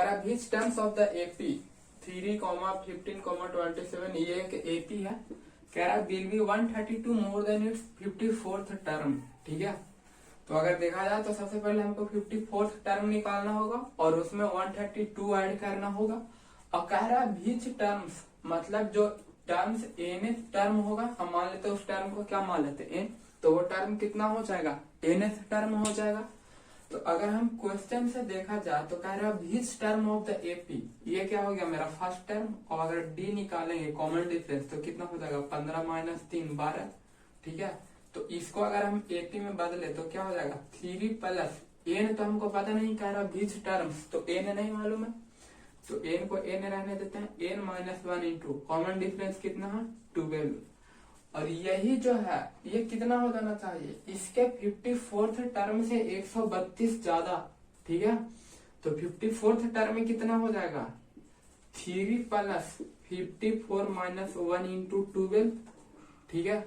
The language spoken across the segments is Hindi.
रहा विच टर्म्स ऑफ द एपी 3,15,27 ये एक एपी है। कह रहा will be 132 more than it's 54th term. ठीक है, तो अगर देखा जाए तो सबसे पहले हमको 54th टर्म निकालना होगा और उसमें 132 ऐड करना होगा। और कह रहा विच टर्म्स मतलब जो टर्म्स nth टर्म होगा, हम मान लेते हैं उस टर्म को क्या मान लेते हैं n, तो वो टर्म कितना हो जाएगा nth टर्म हो जाएगा। तो अगर हम क्वेश्चन से देखा जाए तो कह रहा which term of the AP, ये क्या हो गया मेरा फर्स्ट टर्म। और अगर डी निकालेंगे कॉमन डिफरेंस तो कितना हो जाएगा 15 - 3 12। ठीक है, तो इसको अगर हम एपी में बदले तो क्या हो जाएगा 3 प्लस एन, तो हमको पता नहीं कह रहा विच टर्म्स, तो एन नहीं मालूम है तो एन को एन रहने देते हैं। एन -1 इंटू कॉमन डिफरेंस कितना है 12। और यही जो है ये कितना हो जाना चाहिए, इसके 54th टर्म से 132 ज्यादा। ठीक है, तो 54th टर्म में कितना हो जाएगा 3 प्लस 54 - 1 इंटू 12। ठीक है,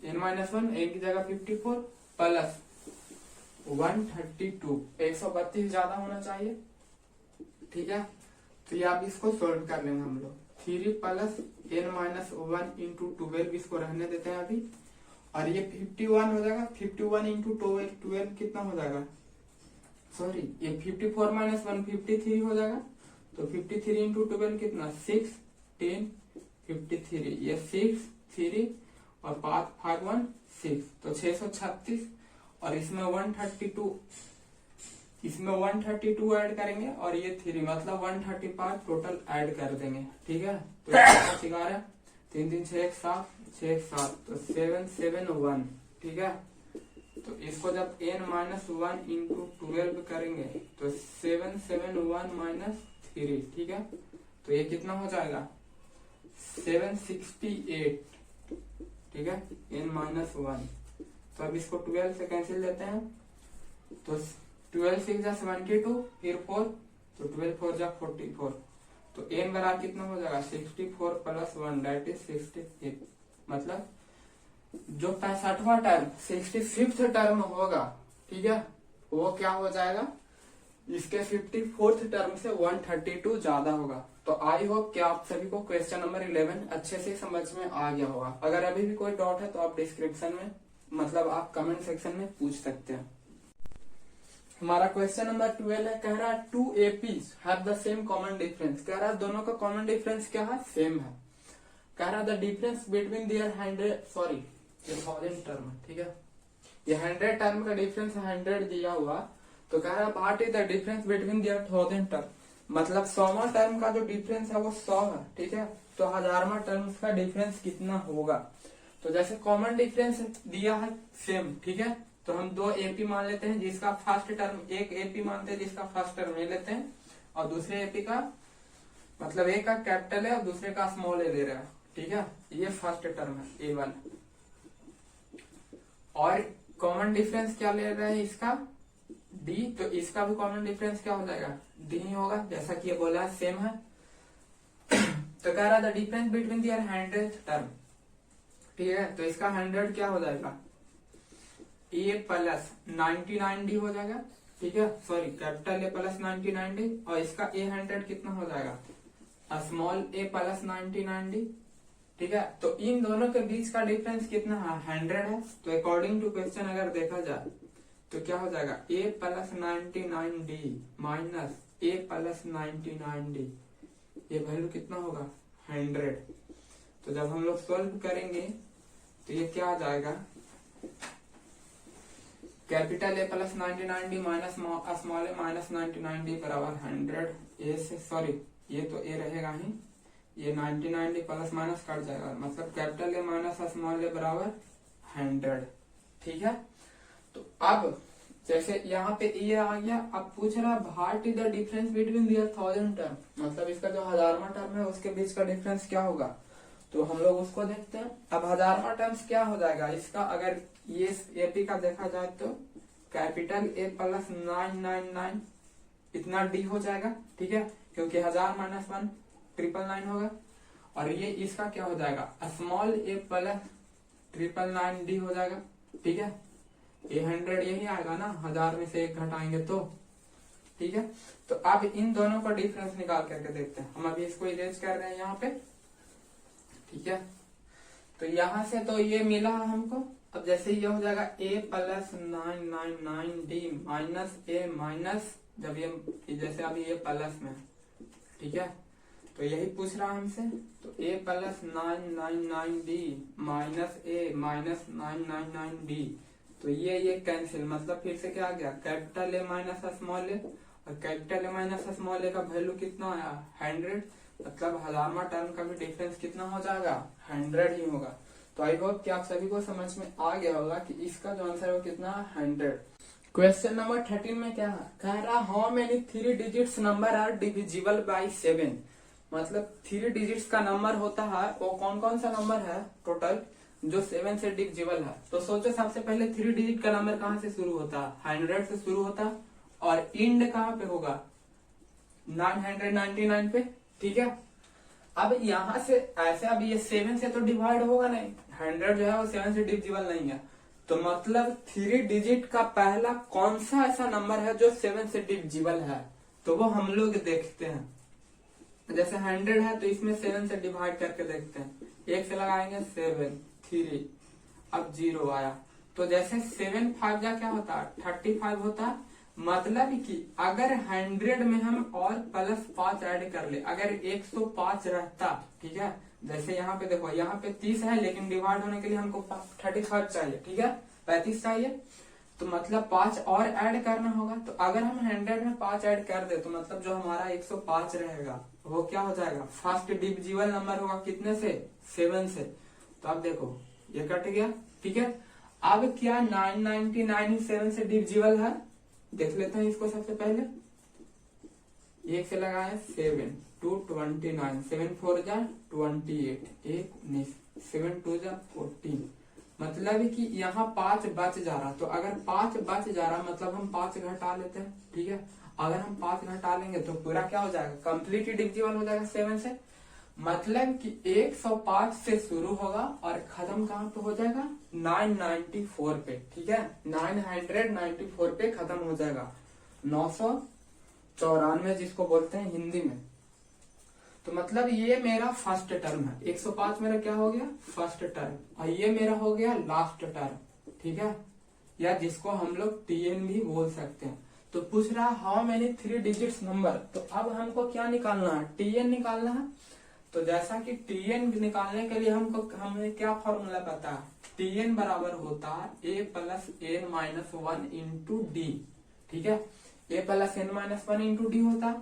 n - 1 n की जगह 54 प्लस 132, 132 ज्यादा होना चाहिए। ठीक है, तो ये आप इसको सोल्व कर लेंगे हम लोग। 3 प्लस n - 1 इंटू 12 इसको रहने देते हैं अभी। और ये 51 हो जाएगा। 51 इंटू 12 कितना हो जाएगा, सॉरी ये 54 - 1 53 हो जाएगा। तो 53 इंटू 12 कितना 6 10 53, ये 6 3 और 5 5 1 6, तो 636। और इसमें 132 ऐड करेंगे और ये 3 मतलब 135 टोटल ऐड कर देंगे। ठीक है, तो सिखा रहे 3 3 6 1 7 6 1 7, तो 771। ठीक है, तो इसको जब n - 1 इंटू 12 करेंगे तो 771 - 3। ठीक है, तो ये कितना हो जाएगा 768। ठीक है, n - 1। तो अब इसको 12 से कैंसिल लेते हैं, तो 12 6 जा 72, फिर 4, तो 12 4 जा 44। तो n बराबर कितना हो जाएगा 64 प्लस 1 दैट इज 68। मतलब जो 65वां टर्म 65th टर्म होगा, ठीक है, वो क्या हो जाएगा इसके 54th टर्म से 132 ज्यादा होगा। तो आई होप कि आप सभी को क्वेश्चन नंबर 11 अच्छे से समझ में आ गया होगा। अगर अभी भी कोई डाउट है तो आप डिस्क्रिप्शन में मतलब आप कमेंट सेक्शन में पूछ सकते हैं। हमारा क्वेश्चन नंबर 12 है, कह रहा two APs have the same common difference. कह रहा दोनों का कॉमन डिफरेंस क्या है, सेम है। कह रहा the difference between their 1000 term. ठीक है, ये 100 टर्म का डिफरेंस 100 दिया हुआ, तो कह रहा what is the difference between their 1000 term. मतलब 100वां टर्म का जो डिफरेंस है वो 100 है। ठीक है, तो 1000वां टर्म का डिफरेंस कितना होगा। तो जैसे कॉमन डिफरेंस दिया है सेम, ठीक है, तो हम 2 एपी मान लेते हैं जिसका फर्स्ट टर्म, एक एपी मानते हैं जिसका फर्स्ट टर्म ले लेते हैं और दूसरे एपी का मतलब एक का कैपिटल है और दूसरे का स्मॉल ए ले रहा है। ठीक है, ये फर्स्ट टर्म है A1। और कॉमन डिफरेंस क्या ले रहे हैं इसका D, तो इसका भी कॉमन डिफरेंस क्या हो जाएगा D ही होगा, जैसा कि ये बोला है सेम है। तो कह रहा the difference between their 100th term. ठीक है, तो इसका 100 क्या हो जाएगा A प्लस 99D हो जाएगा। ठीक है, sorry capital A plus 99D और इसका A100 कितना हो जाएगा स्मॉल a प्लस 99D। ठीक है, तो इन दोनों के बीच का डिफरेंस कितना है 100 है। तो अकॉर्डिंग टू क्वेश्चन अगर देखा जाए तो क्या हो जाएगा a plus 99D minus a plus 99D, ये वैल्यू कितना होगा 100। तो जब हम लोग सॉल्व करेंगे तो ये क्या आ जाएगा capital A plus 99D minus small a minus 99D बराबर 100। ए से सॉरी ये तो a रहेगा ही, ये 99D प्लस माइनस कट जाएगा, मतलब capital A minus small a बराबर 100। ठीक है, तो अब जैसे यहाँ पे ये आ गया, अब पूछ रहा what is the difference between their 1000 term, मतलब इसका जो 1000वां टर्म है उसके बीच का डिफरेंस क्या होगा। तो हम लोग उसको देखते हैं। अब 1000वां टर्म्स क्या हो जाएगा इसका, अगर ये एपी का देखा जाए तो कैपिटल A प्लस 999 इतना D हो जाएगा। ठीक है, क्योंकि 1000 माइनस 1 999 होगा। और ये इसका क्या हो जाएगा स्मॉल a प्लस 999D हो जाएगा। ठीक है, A100 यही आएगा ना, 1000 में से 1 घटाएंगे तो। ठीक है। तो अब इन दोनों का डिफरेंस निकाल करके देखते हैं। हम अभी इसको इरेज कर रहे हैं यहाँ पे, ठीक है। तो यहाँ से तो ये मिला हमको। अब जैसे ये हो जाएगा a plus 999d minus a minus, जब ये जैसे अभी ये प्लस में, ठीक है, तो यही पूछ रहा हमसे। तो a plus 999d minus a minus 999d, तो ये कैंसिल, मतलब फिर से क्या आ गया, कैपिटल A माइनस स्मॉल ए, और कैपिटल A माइनस स्मॉल ए का वैल्यू कितना आया 100, मतलब हजारवा टर्म का भी डिफरेंस कितना हो जाएगा 100 ही होगा। तो आई होप कि आप सभी को समझ में आ गया होगा कि इसका जो आंसर है वो कितना 100। क्वेश्चन नंबर 13 में क्या है, कह रहा how many 3 digits number are divisible by 7, मतलब 3 डिजिट्स का नंबर होता है, वो कौन कौन सा नंबर है टोटल जो 7 से डिविजिबल है। तो सोचो सबसे पहले 3 डिजिट का नंबर कहाँ से शुरू होता है, 100 से शुरू होता है, और इंड कहाँ पे होगा 999 पे, ठीक है। अब यहाँ से ऐसे, अब ये 7 से तो डिवाइड होगा नहीं, 100 जो है वो 7 से डिविजिबल नहीं है, तो मतलब 3 डिजिट का पहला कौन सा ऐसा नंबर है जो 7 से डिविजिबल है, तो वो हम लोग देखते हैं। जैसे 100 है तो इसमें 7 से डिवाइड करके देखते हैं, 1 से लगाएंगे 7, 3, अब 0 आया, तो जैसे 7 5 जा क्या होता है 35 होता है, मतलब कि अगर 100 में हम और प्लस 5 ऐड कर ले, अगर 105 रहता, ठीक है, जैसे यहाँ पे देखो, यहाँ पे 30 है लेकिन डिवाइड होने के लिए हमको 35 चाहिए, ठीक है, 35 चाहिए, तो मतलब 5 और ऐड करना होगा। तो अगर हम 100 में 5 ऐड कर दे तो मतलब जो हमारा 105 रहेगा वो क्या हो जाएगा, फर्स्ट डिविजिबल नंबर होगा कितने से 7 से। तो अब देखो ये कट गया, ठीक है। अब क्या 999 7 से डिविजिबल है, देख लेते हैं इसको। सबसे पहले 1 से लगाए 7, 2 29, 7 4 जा 28, 1 19, 7 2 जा 14, मतलब कि यहाँ 5 बच जा रहा, तो अगर 5 बच जा रहा मतलब हम 5 घटा लेते हैं, ठीक है। अगर हम 5 घटा लेंगे तो पूरा क्या हो जाएगा, कंप्लीट डिविजिबल हो जाएगा 7 से, मतलब कि 105 से शुरू होगा और खत्म कहाँ पे हो जाएगा 994 पे, ठीक है, 994 पे खत्म हो जाएगा, 994 जिसको बोलते हैं हिंदी में। तो मतलब ये मेरा फर्स्ट टर्म है, 105 मेरा क्या हो गया फर्स्ट टर्म, और ये मेरा हो गया लास्ट टर्म, ठीक है, या जिसको हम लोग टीएन भी बोल सकते हैं। तो पूछ रहा हाउ मेनी 3 डिजिट्स नंबर, तो अब हमको क्या निकालना है, टीएन निकालना है। तो जैसा कि टीएन निकालने के लिए हमें क्या फॉर्मूला पता है, टीएन बराबर होता है A plus N minus 1 into D, ठीक है, A plus N minus 1 into D होता।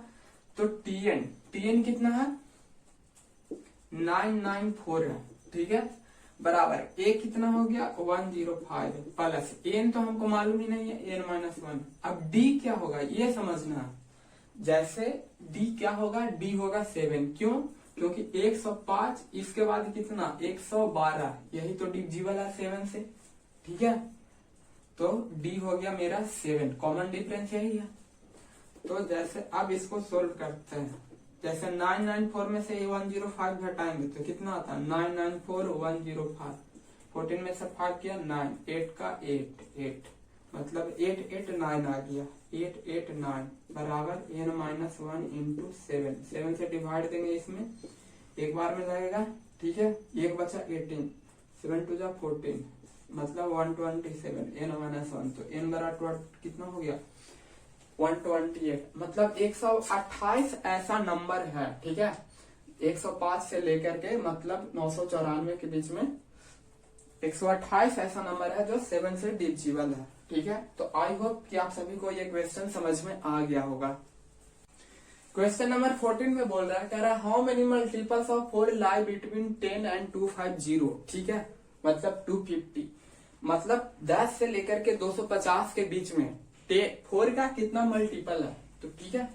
तो टीएन कितना है 994 है, ठीक है, बराबर ए कितना हो गया 105 प्लस एन तो हमको मालूम ही नहीं है एन माइनस 1। अब डी क्या होगा ये समझना, जैसे डी क्या होगा, डी होगा 7, क्यों, क्योंकि 105 इसके बाद कितना 112, यही तो डिविजिबल है 7 से, ठीक है। तो डी हो गया मेरा 7, कॉमन डिफरेंस यही है। तो जैसे अब इसको सोल्व करते हैं, जैसे 994 में से 105 घटाएंगे तो कितना आता है 994 105, 14 में से 5 किया 9, 8 का 8, मतलब 889 आ गया, 889 बराबर n माइनस 1 इंटू 7 से डिवाइड देंगे, इसमें एक बार में जाएगा, ठीक है, एक बचा 18, 7 2 जा 14, मतलब 127 n माइनस 1, तो n बराबर कितना हो गया 128, मतलब 128 ऐसा नंबर है, ठीक है, 105 से लेकर के मतलब 994 के बीच में 128 ऐसा नंबर है जो 7 से डिविजिबल है, ठीक है। तो आई होप कि आप सभी को ये क्वेश्चन समझ में आ गया होगा। क्वेश्चन नंबर 14 में बोल रहा है, कह रहा है how many multiples of 4 lie between 10 and 250, ठीक है, मतलब 250, मतलब 10 से लेकर के 250 के बीच में 4 का कितना मल्टीपल है, तो ठीक है,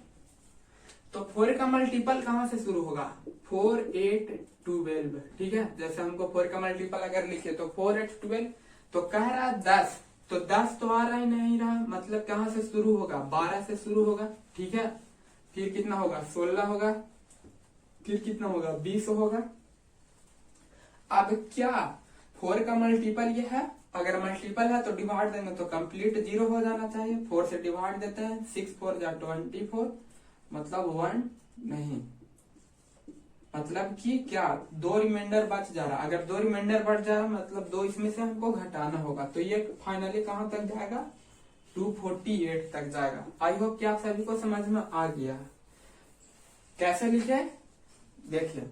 तो 4 का मल्टीपल कहां से शुरू होगा 4 8 12, ठीक है, जैसे हमको 4 का मल्टीपल अगर लिखे तो 4 8 12, तो कह रहा है 10, तो 10 तो आ रहा ही नहीं रहा, मतलब कहां से शुरू होगा 12 से शुरू होगा, ठीक है, फिर कितना होगा 16 होगा, फिर कितना होगा 20 होगा। अब क्या 4 का मल्टीपल ये है अगर मल्टीपल है तो डिवाइड देंगे तो कंप्लीट 0 हो जाना चाहिए। 4 से डिवाइड देते हैं, 6 4 जा 24, मतलब 1 नहीं, मतलब कि क्या 2 रिमाइंडर बच जा रहा। अगर 2 रिमाइंडर बच जा रहा मतलब 2 इसमें से हमको घटाना होगा, तो ये फाइनली कहां तक जाएगा, 248 तक जाएगा। आई होप कि आप सभी को समझ में आ गया है। कैसे लिखे देखिए,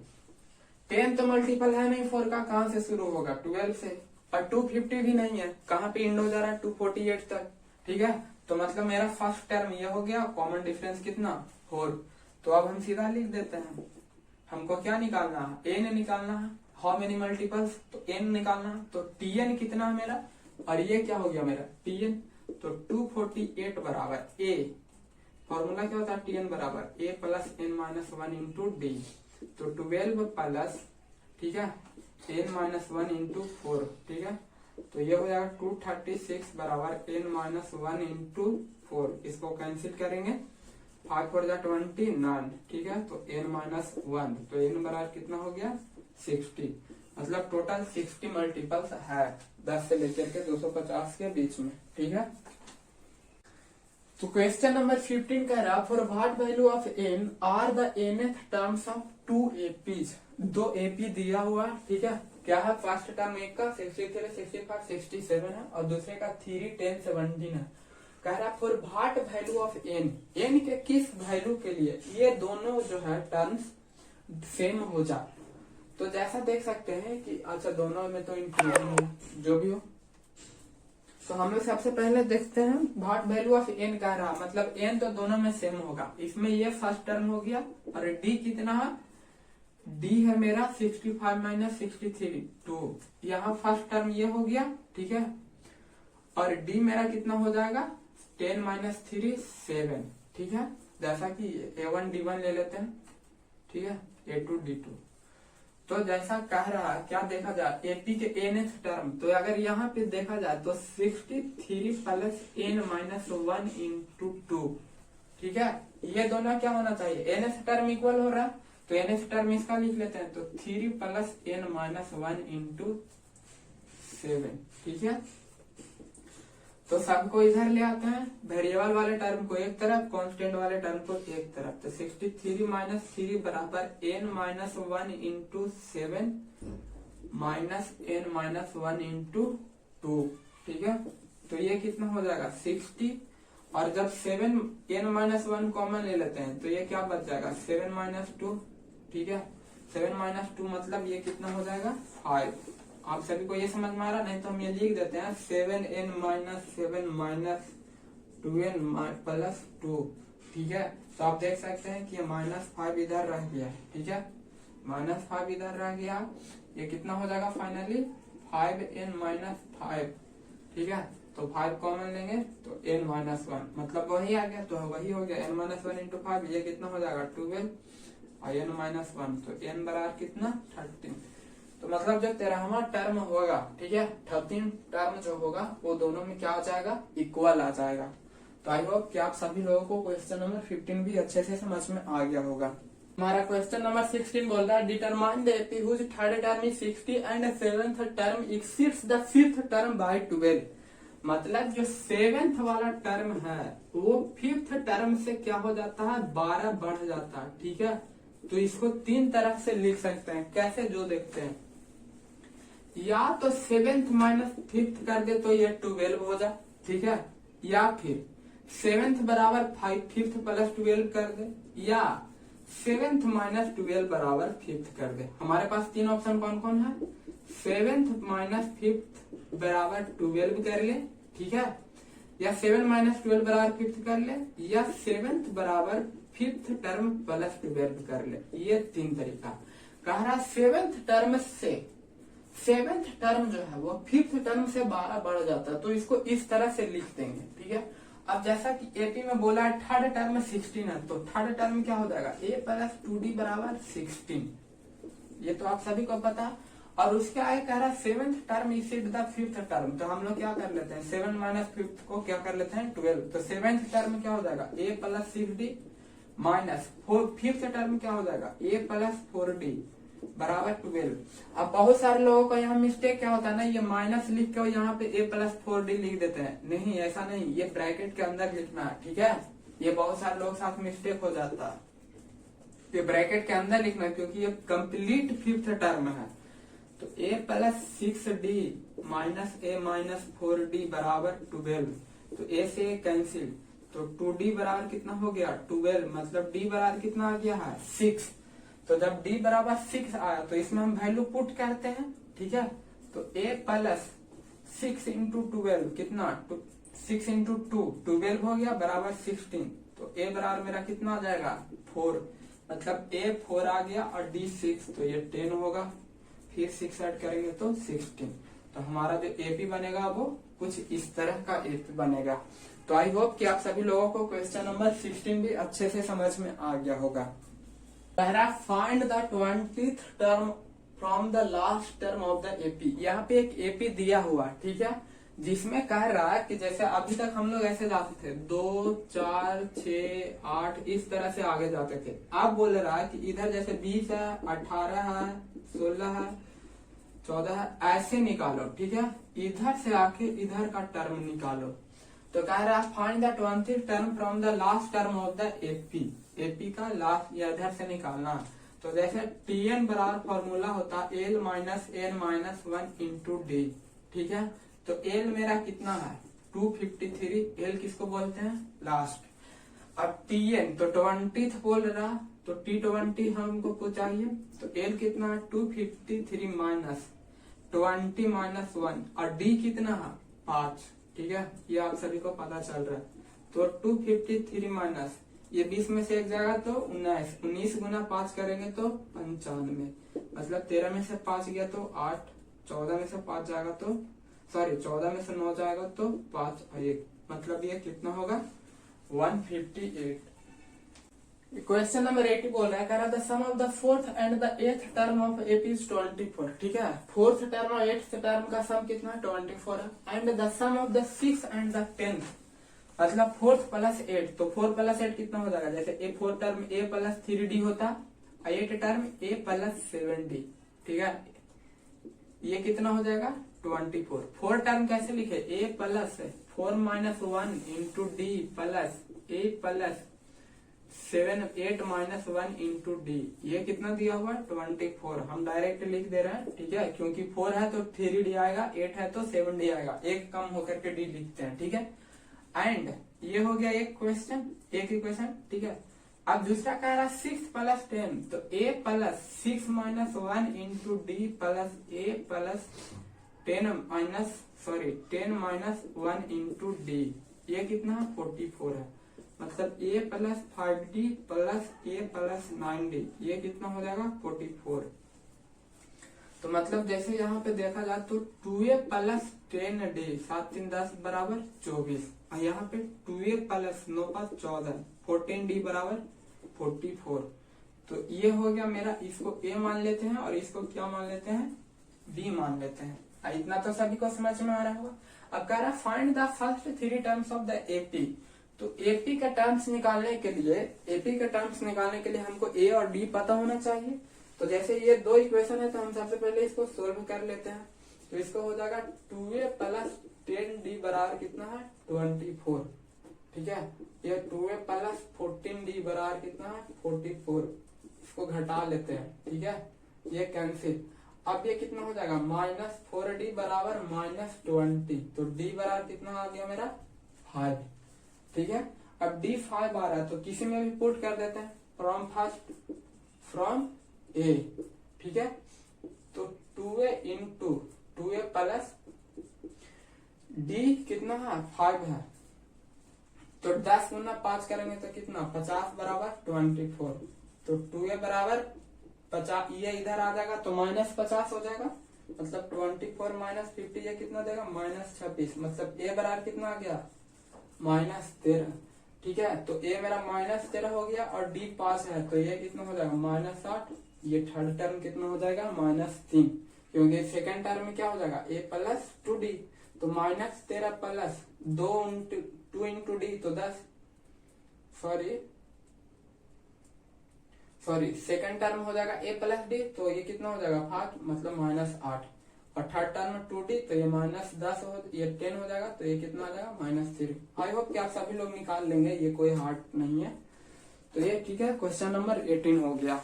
10 तो मल्टीपल है नहीं 4 का, कहां से शुरू होगा, 12 से, और 250 भी नहीं है, कहां पे इंड हो जा रहा है, 248 तक। ठीक है, तो मतलब मेरा फर्स्ट टर्म ये हो गया, कॉमन डिफरेंस कितना 4। तो अब हम सीधा लिख देते हैं, हमको क्या निकालना है, एन निकालना है, हाउ मेनी मल्टीपल्स, तो एन निकालना है, तो टीएन कितना है मेरा, और ये क्या हो गया मेरा टीएन, तो 248 बराबर ए, फॉर्मूला क्या होता है टीएन बराबर A plus N minus 1 into D, तो 12 प्लस, ठीक है, एन माइनस 1 इंटू 4, ठीक है, तो ये हो जाएगा 236 बराबर एन माइनस 1 इंटू 4, इसको कैंसिल करेंगे, 5 4 जा 29, ठीक है, तो एन माइनस 1, तो एन बराबर कितना हो गया 60, मतलब टोटल 60 मल्टीपल्स है 10 से लेकर के 250 के बीच में। ठीक है, तो क्वेश्चन नंबर 15 कह रहा for what value of n are the nth terms of 2 APs, 2 AP दिया हुआ, ठीक है, क्या है, फर्स्ट टर्म एक का 63 65 67 है और दूसरे का 3 10 17 है। कह रहा for what value of n, n के किस वैल्यू के लिए ये दोनों जो है टर्म्स सेम हो जाए। तो जैसा देख सकते हैं कि अच्छा दोनों में तो इंक्लूडिंग है, जो भी हो, तो हम लोग सबसे पहले देखते हैं व्हाट वैल्यू ऑफ एन कह रहा, मतलब एन तो दोनों में सेम होगा, इसमें ये फर्स्ट टर्म हो गया, और डी कितना है, डी है मेरा 65 माइनस 63 2, यहाँ फर्स्ट टर्म ये हो गया, ठीक है, और डी मेरा कितना हो जाएगा 10 माइनस 3 7, ठीक है, जैसा कि A1 D1 ले लेते हैं, ठीक है, A2 D2। तो जैसा कह रहा है क्या देखा जाए एपी के nth टर्म, तो अगर यहाँ पे देखा जाए तो 63 प्लस n माइनस 1 इंटू 2, ठीक है, ये दोनों क्या होना चाहिए, nth टर्म इक्वल हो रहा है, तो nth टर्म इसका लिख लेते हैं, तो 3 प्लस n माइनस 1 इंटू 7, ठीक है, तो सबको इधर ले आते हैं, वेरिएबल वाले टर्म को एक तरफ, कांस्टेंट वाले टर्म को एक तरफ, तो 63 माइनस 3 बराबर n minus 1 into 7 minus n minus 1 into 2, ठीक है, तो ये कितना हो जाएगा 60, और जब 7 n माइनस 1 कॉमन ले लेते हैं तो ये क्या बच जाएगा 7 माइनस 2, ठीक है, 7 माइनस 2 मतलब ये कितना हो जाएगा 5। आप सभी को ये समझ में आ रहा, नहीं तो हम ये लिख देते हैं 7n minus 7 minus 2n plus 2, ठीक है, तो आप देख सकते हैं कि ये माइनस 5 इधर रह गया, ठीक है, माइनस 5 इधर रह गया, ये कितना हो जाएगा फाइनली 5n माइनस 5, ठीक है, तो 5 कॉमन लेंगे तो n माइनस 1, मतलब वही आ गया, तो वही हो गया n माइनस 1 इंटू 5, ये कितना हो जाएगा 12 और n माइनस 1, तो n बराबर कितना 13। तो मतलब जो 13वां टर्म होगा, ठीक है, 13 टर्म जो होगा वो दोनों में क्या आ जाएगा इक्वल आ जाएगा। तो आई होप कि आप सभी लोगों को क्वेश्चन नंबर 15 भी अच्छे से समझ में आ गया होगा। हमारा क्वेश्चन नंबर 16 बोल रहा है determine the AP whose third term is 60 and seventh term exceeds the fifth term by 12, मतलब जो 7th वाला टर्म है वो 5th टर्म से क्या हो जाता है 12 बढ़ जाता है, ठीक है, तो इसको 3 तरह से लिख सकते हैं, कैसे जो देखते हैं, या तो 7th माइनस 5th कर दे तो ये 12 हो जाए, ठीक है, या फिर 7th बराबर 5th प्लस 12 कर दे, या 7th माइनस 12 बराबर 5th कर दे। हमारे पास 3 ऑप्शन कौन कौन है, 7th माइनस 5th बराबर 12 कर ले, ठीक है, या 7 माइनस 12 बराबर 5th कर ले, या 7th बराबर 5th टर्म प्लस 12 कर ले, ये 3 तरीका। कह रहा 7th टर्म से 7th टर्म जो है वो 5th टर्म से 12 बढ़ जाता है, तो इसको इस तरह से लिख देंगे, ठीक है। अब जैसा कि एपी में बोला है थर्ड टर्म 16 है, तो थर्ड टर्म क्या हो जाएगा a प्लस 2d बराबर 16, ये तो आप सभी को पता। और उसके आगे कह रहा है 7th term exceed the 5th term, तो हम लोग क्या कर लेते हैं 7 माइनस 5th को क्या कर लेते हैं 12, तो 7th टर्म क्या हो जाएगा a plus 6d minus 5th term क्या हो जाएगा a प्लस 4d बराबर 12। अब बहुत सारे लोगों को यहाँ मिस्टेक क्या होता है ना, ये माइनस लिख के यहाँ पे a प्लस 4d लिख देते हैं। नहीं, ऐसा नहीं, ये ब्रैकेट के अंदर लिखना है, ठीक है। ये बहुत सारे लोग साथ मिस्टेक हो जाता है, ये ब्रैकेट के अंदर लिखना है क्योंकि ये कंप्लीट फिफ्थ टर्म है। तो a plus 6d minus a minus 4d बराबर 12। तो a से a कैंसिल, तो 2d बराबर कितना हो गया 12, मतलब d बराबर कितना आ गया है 6। तो जब d बराबर 6 आया तो इसमें हम वैल्यू पुट करते हैं, ठीक है। तो a प्लस 6 इंटू 12 कितना 6 इंटू 2 12 हो गया बराबर 16। तो a बराबर मेरा कितना आ जाएगा 4, मतलब a 4 आ गया और d 6, तो ये 10 होगा। फिर 6 ऐड करेंगे तो 16। तो हमारा जो AP बनेगा वो कुछ इस तरह का AP बनेगा। तो आई होप कि आप सभी लोगों को क्वेश्चन नंबर 16 भी अच्छे से समझ में आ गया होगा। पहला, find the 20th term from the last term of the AP। यहाँ पे एक AP दिया हुआ, ठीक है, जिसमें कह रहा है कि जैसे अभी तक हम लोग ऐसे जाते थे 2 4 6 8 इस तरह से आगे जाते थे। अब बोल रहा है कि इधर जैसे 20 है, 18 है, 16 है, 14 है, ऐसे निकालो, ठीक है। इधर से आके इधर का टर्म निकालो। तो कह रहा है find the 20th term from the last term of the AP। AP का लास्ट या इधर से निकालना। तो जैसे Tn बराबर फॉर्मूला होता है L minus n minus 1 into D, ठीक है। तो L मेरा कितना है 253, L किसको बोलते हैं लास्ट। अब Tn तो 20th बोल रहा, तो T20 हमको चाहिए, तो L कितना है 253 माइनस 20 माइनस 1 और D कितना है 5, ठीक है। ये आप सभी को पता चल रहा है। तो 253 माइनस ये 20 में से एक जाएगा तो 19 गुना 5 करेंगे तो 95, मतलब 13 में से 5 गया तो 8, 14 में से 5 जाएगा तो 14 में से 9 जाएगा तो 5 और 1, मतलब ये कितना होगा 158। क्वेश्चन नंबर 80 बोल रहा है, कह रहा the sum of the 4th and the 8th term of AP is 24, ठीक है। 4th टर्म और 8th टर्म का सम कितना है 24 है। And the sum of the 6th and the 10th, मतलब 4th प्लस 8, तो 4 प्लस 8 कितना हो जाएगा, जैसे ए 4 टर्म a प्लस 3d होता, 8 टर्म a प्लस 7d, ठीक है। ये कितना हो जाएगा 24। 4 टर्म कैसे लिखे, a plus 4 minus 1 into D plus a plus 8 minus 1 into D, ये कितना दिया हुआ 24। हम डायरेक्ट लिख दे रहे हैं, ठीक है, क्योंकि 4 है तो 3d आएगा, 8 है तो 7d आएगा, एक कम होकर के d लिखते हैं, ठीक है। एंड ये हो गया एक क्वेश्चन, एक इक्वेशन, ठीक है। अब दूसरा कह रहा 6 प्लस 10, तो a plus 6 minus 1 into D plus a plus 10 minus 1 into D, ये कितना 44 है, मतलब a plus 5d plus a plus 9d, ये कितना हो जाएगा 44। तो मतलब जैसे यहाँ पे देखा जाए तो 2a प्लस 10d 7 3 10 बराबर 24, और यहाँ पे 2a प्लस 9 5 14 14d बराबर 44। तो ये हो गया मेरा, इसको a मान लेते हैं और इसको क्या मान लेते हैं b मान लेते हैं। इतना तो सभी को समझ में आ रहा होगा। अब कह रहा find the first 3 terms of the AP। तो AP का टर्म्स निकालने के लिए हमको A और D पता होना चाहिए। तो जैसे ये दो इक्वेशन है तो हम सबसे पहले इसको सोल्व कर लेते हैं। तो इसको हो जाएगा 2a प्लस 10d बराबर कितना है 24, ठीक है। ये 2a प्लस 14d बराबर कितना है 44, इसको घटा लेते हैं, ठीक है, ये कैंसिल। अब ये कितना हो जाएगा -4d बराबर -20, तो d बराबर कितना आ गया मेरा 5, ठीक है। अब d 5 आ रहा है तो किसी में भी पुट कर देते हैं, फ्रॉम a, ठीक है। तो 2a into 2a plus d कितना है 5 है, तो 10 गुना 5 करेंगे तो कितना 50 बराबर 24, तो 2a बराबर 50, ये इधर आ जाएगा तो -50 हो जाएगा, मतलब 24 माइनस 50 ये कितना देगा -26, मतलब a बराबर कितना आ गया -13, ठीक है। तो a मेरा -13 हो गया और d 5 है तो ये कितना हो जाएगा -8, ये थर्ड टर्म कितना हो जाएगा -3, क्योंकि सेकंड टर्म में क्या हो जाएगा a प्लस 2d, तो -13 प्लस 2 इंटू डी तो 10, सॉरी सेकंड टर्म हो जाएगा a प्लस डी, तो ये कितना हो जाएगा 5 मतलब -8, और थर्ड टर्म 2d तो ये -10 हो, ये 10 हो जाएगा, तो ये कितना आ जाएगा -3। आई होप कि आप सभी लोग निकाल लेंगे, ये कोई हार्ड नहीं है। तो ये ठीक है, क्वेश्चन नंबर 18 हो गया।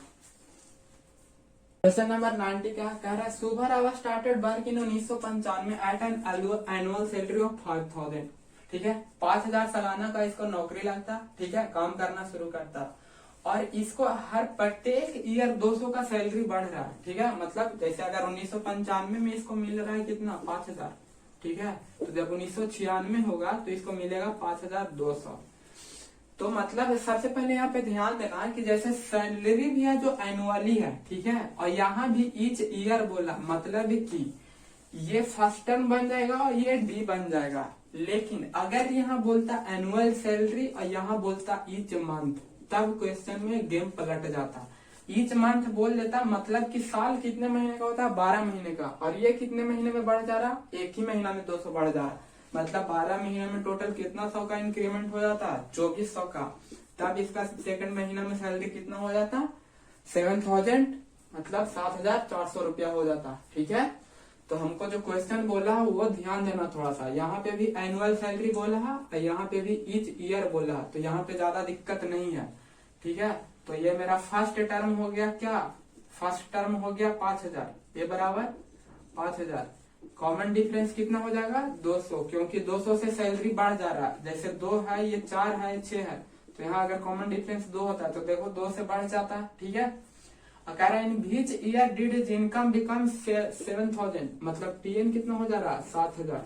क्वेश्चन नंबर 90 क्या कह रहा है, सुब्बाराव स्टार्टेड वर्क इन 1995 में at an annual salary of 5000। ठीक है, 5000 सालाना का इसको नौकरी लगता, ठीक है, काम करना शुरू करता, और इसको हर प्रत्येक ईयर 200 का सैलरी बढ़ रहा है। ठीक है, मतलब जैसे अगर 1995 में इसको मिल रहा है कितना 5000, ठीक है, तो जब 1996 होगा तो इसको मिलेगा 5200। तो मतलब सबसे पहले यहाँ पे ध्यान देना है कि जैसे सैलरी भी है जो एनुअली है, ठीक है, और यहाँ भी ईच ईयर बोला, मतलब कि ये फर्स्ट टर्म बन जाएगा और ये डी बन जाएगा। लेकिन अगर यहाँ बोलता एनुअल सैलरी और यहाँ बोलता ईच मंथ, तब क्वेश्चन में गेम पलट जाता। ईच मंथ बोल देता, मतलब कि साल कितने महीने का होता है 12 महीने का, और ये कितने महीने में बढ़ जा रहा, एक ही महीना में 200 बढ़ जा रहा, मतलब 12 महीने में टोटल कितना 100 का इंक्रीमेंट हो जाता है 2400 का। तब इसका सेकंड महीना में सैलरी कितना हो जाता 7000, मतलब 7400 रुपया हो जाता। ठीक है, तो हमको जो क्वेश्चन बोला है वो ध्यान देना थोड़ा सा। यहाँ पे भी एनुअल सैलरी बोला है और यहाँ पे भी ईच ईयर बोला है, तो यहाँ पे ज्यादा दिक्कत नहीं है। ठीक है, तो ये मेरा फर्स्ट टर्म हो गया, क्या फर्स्ट टर्म हो गया 5000, ये बराबर 5000। कॉमन डिफरेंस कितना हो जाएगा 200, क्योंकि 200 से सैलरी बढ़ जा रहा है। जैसे 2 है, ये 4 है, ये 6 है, तो यहाँ अगर कॉमन डिफरेंस 2 होता है तो देखो 2 से बढ़ जाता है। ठीक है, in which year did is income become 7000, मतलब टीएन कितना हो जा रहा है 7000।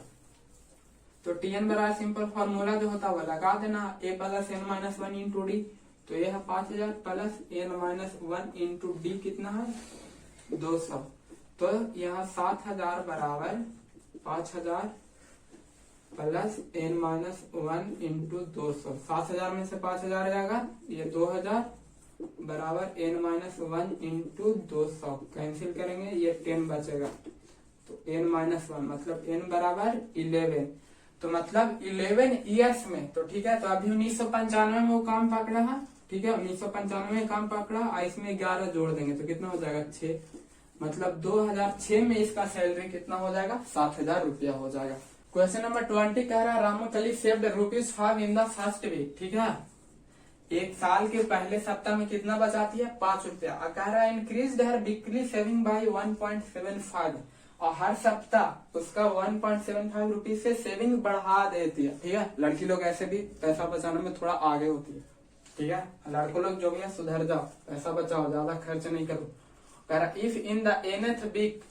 तो टीएन बराबर सिंपल फॉर्मूला जो होता है वो लगा देना, a plus n minus 1 into D, तो ये है 5000 plus n minus 1 into D कितना है 200। तो यहाँ 7000 बराबर 5000 प्लस n माइनस 1 इंटू 200। 7000 में से 5000 जाएगा, ये 2000 बराबर n माइनस 1 इंटू 200, कैंसिल करेंगे ये 10 बचेगा, तो n माइनस 1 मतलब n बराबर 11। तो मतलब 11 ईयर्स में, तो ठीक है, तो अभी 1995 में वो काम पकड़ा है। ठीक है, 1995 में काम पकड़ा, इसमें 11 जोड़ देंगे तो कितना हो जाएगा 6, मतलब 2006 में इसका सैलरी कितना हो जाएगा 7000 रुपया हो जाएगा। क्वेश्चन नंबर 20 कह रहा है Ramkali saved ₹5 in the first week. ठीक है, एक साल के पहले सप्ताह में कितना बचाती है 5 रुपया। कह रहा है increase her weekly saving by 1.75, और हर सप्ताह उसका 1.75 रुपीज से सेविंग बढ़ा देती है। ठीक है, लड़की लोग ऐसे भी पैसा बचाने में थोड़ा आगे होती है। ठीक है, लड़कों लोग जो भी है सुधर जाओ, पैसा बचाओ, ज्यादा खर्च नहीं करो। कह रहा if in the nth week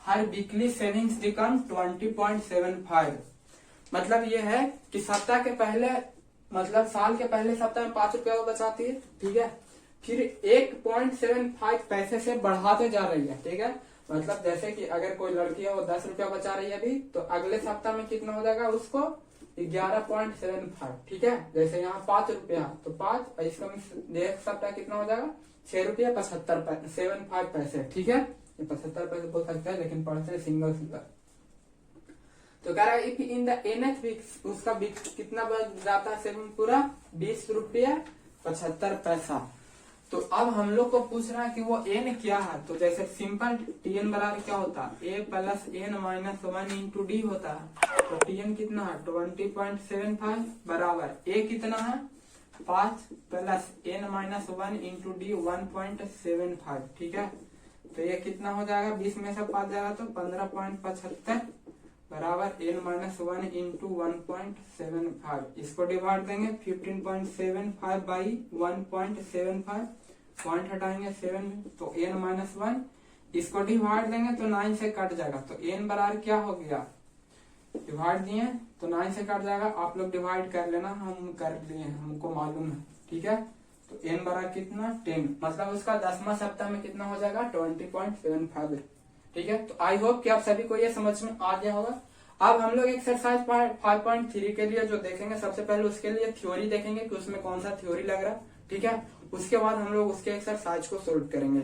her weekly savings become 20.75, मतलब ये है कि सप्ताह के पहले, मतलब साल के पहले सप्ताह में 5 रुपया बचाती है। ठीक है, फिर 1.75 पैसे से बढ़ाते जा रही है। ठीक है, मतलब जैसे कि अगर कोई लड़की है वो 10 रुपया बचा रही है अभी, तो अगले सप्ताह में कितना हो जाएगा उसको 11.75। ठीक है, जैसे यहाँ 5 रुपया, तो 5, और इसका नेक्स्ट सप्ताह कितना हो जाएगा 6 रुपया 75 पैसे। ठीक है, ये 75 पैसे बोल सकते हैं, लेकिन पढ़ते हैं सिंगल फिगर। तो कह रहा है if in the nth week उसका वीक कितना बच जाता है सेविंग पूरा 20 रुपया 75 पैसा। तो अब हम लोग को पूछ रहा है कि वो n क्या है, तो जैसे सिंपल tn बराबर क्या होता है a plus n minus 1 into D होता है। तो tn कितना है 20.75 बराबर a कितना है 5 plus n minus 1 into D 1.75। ठीक है, तो ये कितना हो जाएगा 20 में से 5 जाएगा तो 15.75 बराबर n माइनस 1 इंटू 1.75। इसको डिवाइड देंगे 15.75 बाई 1.75, पॉइंट हटाएंगे 7, तो n माइनस 1, इसको डिवाइड देंगे तो 9 से कट जाएगा, तो n बराबर क्या हो गया, डिवाइड दिए तो 9 से कट जाएगा। आप लोग डिवाइड कर लेना, हम कर लिए, हमको मालूम है। ठीक है, तो n बराबर कितना 10, मतलब उसका 10वां सप्ताह में कितना हो जाएगा 20.75। ठीक है, तो आई होप कि आप सभी को ये समझ में आ गया होगा। अब हम लोग एक्सरसाइज 5.3 के लिए जो देखेंगे, सबसे पहले उसके लिए थ्योरी देखेंगे कि उसमें कौन सा थ्योरी लग रहा है। ठीक है, उसके बाद हम लोग उसके एक्सरसाइज को सोल्व करेंगे।